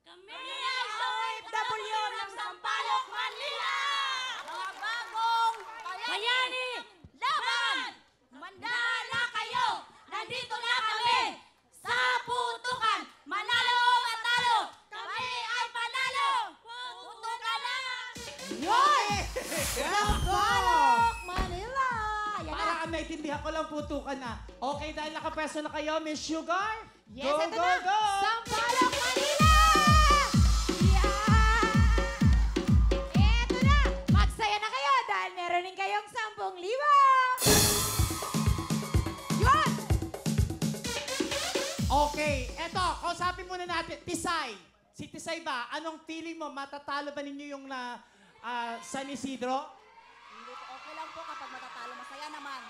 Kami ay OFW ng Sampaloc, Manila! Mga bagong bayani, laban! Mandaan na kayo! Nandito na kami! Sa putukan! Manalo o matalo! Kami ay panalo! Putukan na! Yoy! Sampaloc, Manila! Yan na. Para ang naintindihan ko lang putukan na. Okay, dahil nakapwesto na kayo, Miss Sugar? Yes, Go, ito go, na. go! Sampaloc, Manila! Ito na! Magsaya na kayo dahil meron din kayong 10,000! Yun! Okay, eto, kausapin muna natin. Tisay. Si Tisay ba, anong feeling mo? Matatalo ba ninyo yung San Isidro? Hindi po, okay lang po kapag matatalo. Masaya naman.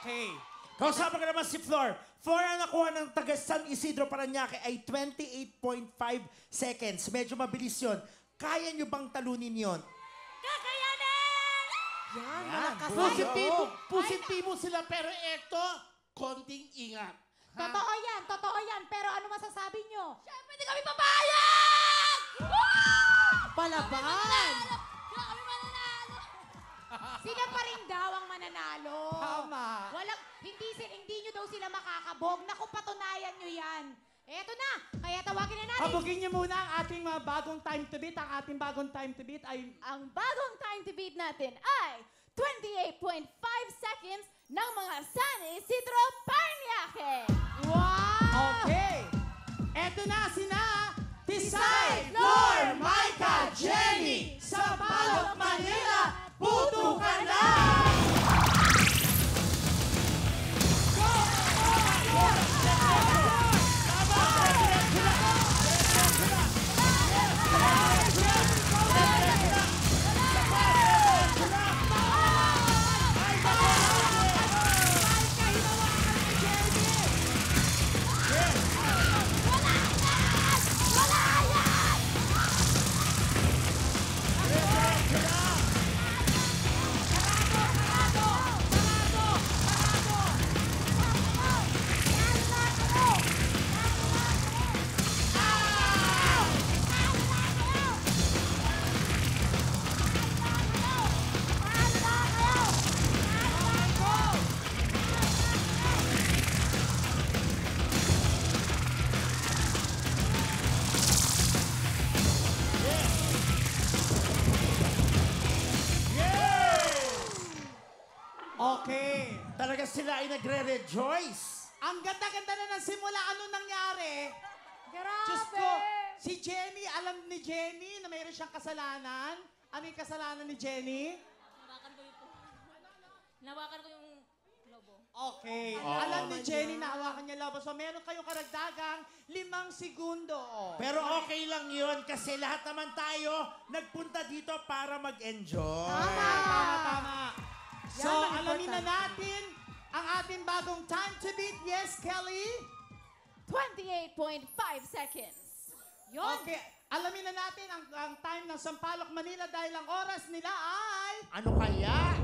Okay. Kausapan ka naman si Flor. Flor, ang nakuha ng taga San Isidro Parañaque ay 28.5 seconds. Medyo mabilis yun. Kaya nyo bang talunin yun? Kakayanin! Yan, malakas Positibo sila, pero eto, konting ingat. Ha? Totoo yan. Pero ano masasabi nyo? Siyempre, di kami papayag! Palaban! Kami mananalo! Sila pa rin daw ang mananalo. Tama. Hindi nyo daw sila makakabog. Naku, patunayan nyo yan. Eto na, kaya tawagin na natin. Habugin niyo muna ang ating mga bagong time to beat. Ang ating bagong time to beat ay... Ang bagong time to beat natin ay 28.5 seconds ng mga San Isidro Parañaque! Wow! Okay. Eto na sina Tisay, Flor, Micah, Jenny, Sampaloc, Manila, putukan na! Okay. Talaga sila ay nagre-rejoice. Ang ganda-ganda na ng simula. Ano nangyari? Grabe! Diyos ko, si Jenny, alam ni Jenny na mayroon siyang kasalanan. Ano yung kasalanan ni Jenny? Nawakan ko yung Nawakan ko yung lobo. Okay. Alam ni Jenny na hawakan niya lobo. So meron kayong karagdagang 5 segundo. Pero okay lang yun kasi lahat naman tayo nagpunta dito para mag-enjoy. Tama. So, Yan ang alamin na importante. natin ang ating bagong time to beat. Yes, Kelly? 28.5 seconds. Yun! Okay. Alamin na natin ang time ng Sampaloc, Manila dahil ang oras nila ay... Ano kaya?